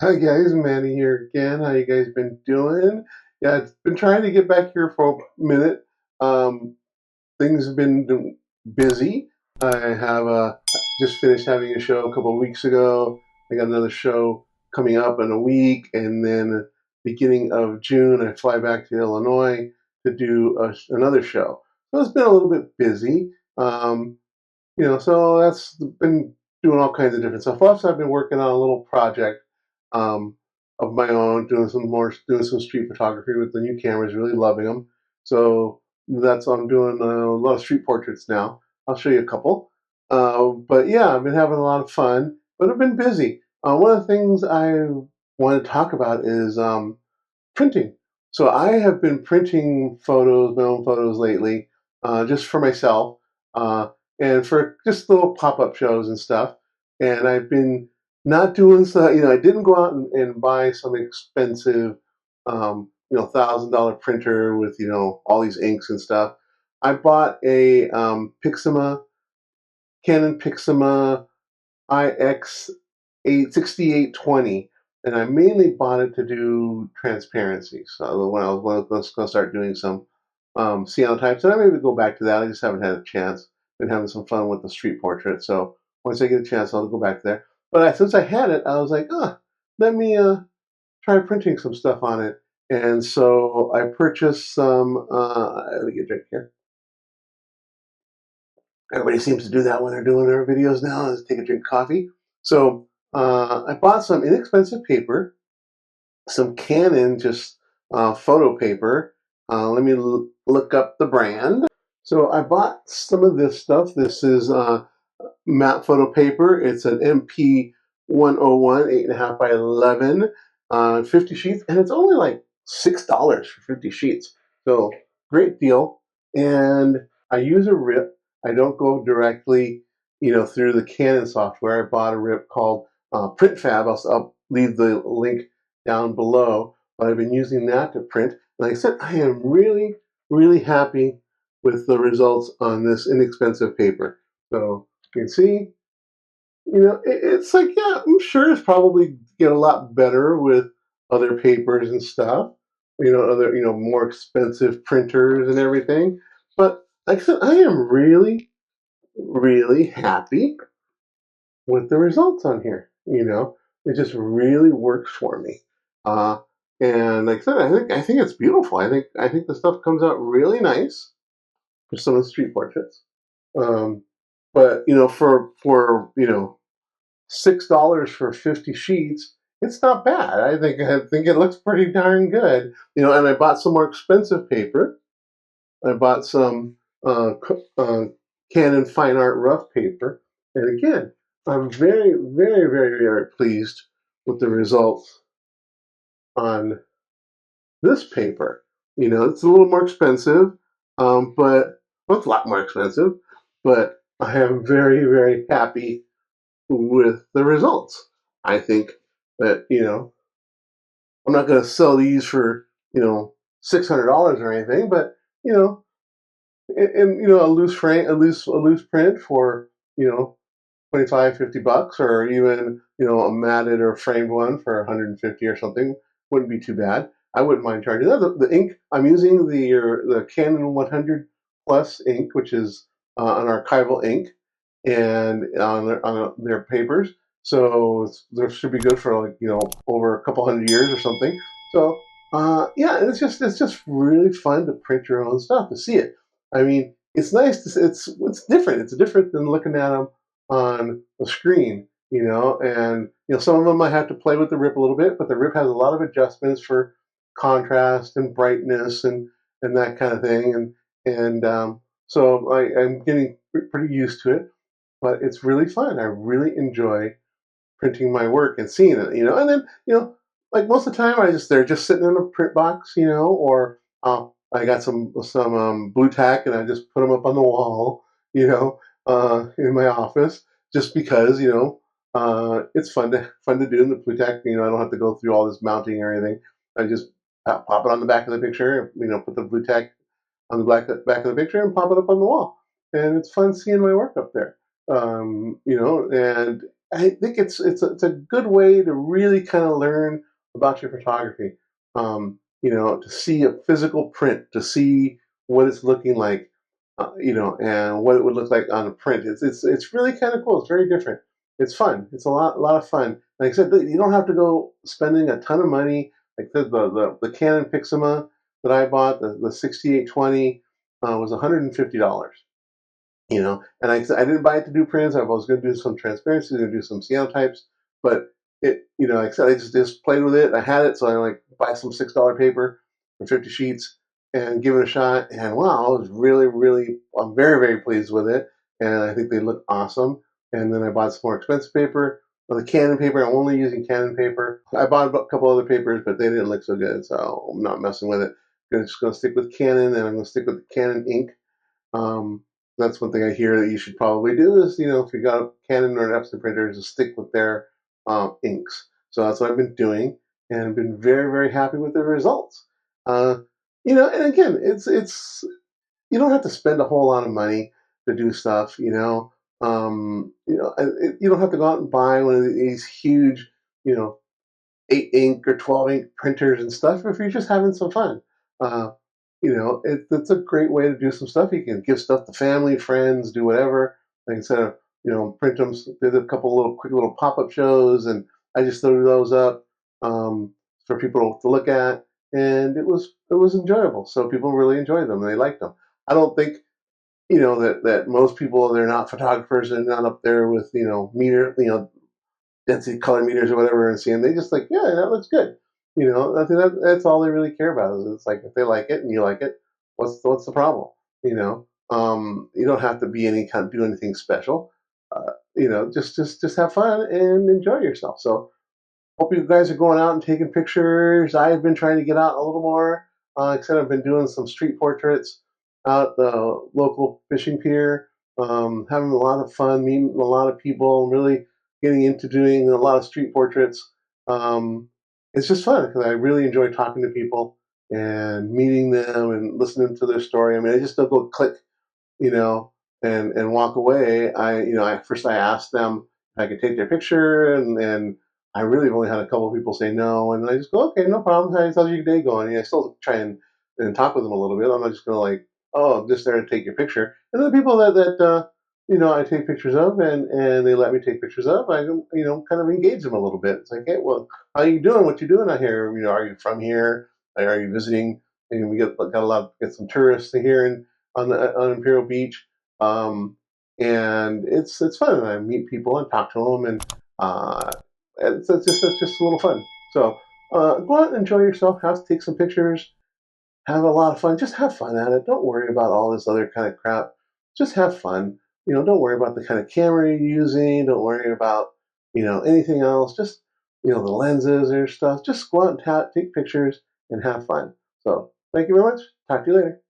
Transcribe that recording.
Hi guys, Manny here again. How you guys been doing? Yeah, it's been trying to get back here for a minute. Um, things have been busy. I have just finished having a show a couple of weeks ago. I got another show coming up in a week, and then beginning of June, I fly back to Illinois to do another show. So it's been a little bit busy. So that's been doing all kinds of different stuff. Plus, I've been working on a little project um, of my own, doing some street photography with the new cameras. Really loving them. So that's I'm doing a lot of street portraits now. I'll show you a couple. But yeah, I've been having a lot of fun, but I've been busy. One of the things I want to talk about is printing. So I have been printing photos, my own photos lately, just for myself, and for just little pop-up shows and stuff. And I've been not doing so, I didn't go out and buy some expensive, $1,000 printer with, all these inks and stuff. I bought a Canon Pixma IX 6820, and I mainly bought it to do transparency. So when I was going to start doing some cyanotypes, and I maybe go back to that. I just haven't had a chance. Been having some fun with the street portrait. So once I get a chance, I'll go back there. But since I had it, I was like, let me try printing some stuff on it. And so I purchased some. Let me get a drink here. Everybody seems to do that when they're doing their videos now, is take a drink of coffee. So I bought some inexpensive paper, some Canon just photo paper. Let me look up the brand. So I bought some of this stuff. This is matte photo paper. It's an MP 101, 8.5 by 11, 50 sheets, and it's only like $6 for 50 sheets. So great deal. And I use a rip. I don't go directly, through the Canon software. I bought a rip called PrintFab. I'll leave the link down below. But I've been using that to print. And like I said, I am really, really happy with the results on this inexpensive paper. So you can see, it's like, yeah, I'm sure it's probably get a lot better with other papers and stuff, other, more expensive printers and everything. But like I said, I am really, really happy with the results on here. It just really works for me. Uh, and like I said, I think it's beautiful. I think the stuff comes out really nice for some of the street portraits. Um, but for $6 for 50 sheets, it's not bad. I think it looks pretty darn good. And I bought some more expensive paper. I bought some Canon Fine Art rough paper, and again, I'm very, very, very, very pleased with the results on this paper. It's a little more expensive, but well, it's a lot more expensive, but I am very, very happy with the results. I think that, I'm not going to sell these for, $600 or anything, but, you know, and, a loose print for, 25, $50, or even, a matted or framed one for 150 or something wouldn't be too bad. I wouldn't mind charging that. The ink, I'm using the Canon 100 Plus ink, which is an archival ink, and on their papers. So they should be good for, like, over a couple hundred years or something. So yeah, it's just really fun to print your own stuff, to see it. I mean, it's nice. It's different. It's different than looking at them on the screen. And some of them I have to play with the rip a little bit, but the rip has a lot of adjustments for contrast and brightness and that kind of thing. And so I'm getting pretty used to it, but it's really fun. I really enjoy printing my work and seeing it, and then, like most of the time, they're just sitting in a print box, or I got some blue tack, and I just put them up on the wall, in my office, just because, it's fun to do in the blue tack. I don't have to go through all this mounting or anything. I just pop it on the back of the picture, put the blue tack on the back of the picture and pop it up on the wall. And it's fun seeing my work up there. And I think it's a good way to really kind of learn about your photography. To see a physical print, to see what it's looking like, and what it would look like on a print. It's really kind of cool. It's very different. It's fun. It's a lot of fun. Like I said, you don't have to go spending a ton of money. Like the Canon Pixma that I bought, the 6820, was $150. And I didn't buy it to do prints. I was going to do some transparency, going to do some cyanotypes, but like I said, I just played with it. I had it, so I like buy some $6 paper for 50 sheets and give it a shot. And wow, I was really, really, I'm very, very pleased with it. And I think they look awesome. And then I bought some more expensive paper. Well, the Canon paper, I'm only using Canon paper. I bought a couple other papers, but they didn't look so good, so I'm not messing with it. I'm just going to stick with Canon, and I'm going to stick with the Canon ink. Um, that's one thing I hear that you should probably do is, if you got a Canon or an Epson printer, is to stick with their inks. So that's what I've been doing, and I've been very, very happy with the results. Uh, and again, it's you don't have to spend a whole lot of money to do stuff. You don't have to go out and buy one of these huge, 8 ink or 12 ink printers and stuff if you're just having some fun. Uh, it's a great way to do some stuff. You can give stuff to family, friends, do whatever. Like instead of, print them, did a couple quick little pop-up shows, and I just threw those up for people to look at, and it was enjoyable. So people really enjoyed them. They liked them. I don't think, that most people, they're not photographers and not up there with, density color meters or whatever and seeing they just like, yeah, that looks good. I think that's all they really care about is it's like if they like it and you like it, what's the problem? You don't have to be any kind of do anything special. Just have fun and enjoy yourself. So hope you guys are going out and taking pictures. I've been trying to get out a little more. Like I said, I've been doing some street portraits out at the local fishing pier, having a lot of fun, meeting a lot of people, really getting into doing a lot of street portraits. It's just fun because I really enjoy talking to people and meeting them and listening to their story. I mean, I just don't go click, you know, and walk away. I asked them if I could take their picture, and I really have only had a couple of people say no, and I just go, okay, no problem. How's your day going? And I still try and talk with them a little bit. I'm not just gonna like, oh, I'm just there to take your picture. And then the people that I take pictures of, and they let me take pictures of, I kind of engage them a little bit. It's like, hey, well, how you doing? What you doing out here? Are you from here? Are you visiting? And we get some tourists here and on Imperial Beach, and it's fun. And I meet people and talk to them, and it's just a little fun. So go out and enjoy yourself. Take some pictures, have a lot of fun. Just have fun at it. Don't worry about all this other kind of crap. Just have fun. Don't worry about the kind of camera you're using. Don't worry about anything else. Just the lenses or stuff. Just go out and take pictures and have fun. So thank you very much. Talk to you later.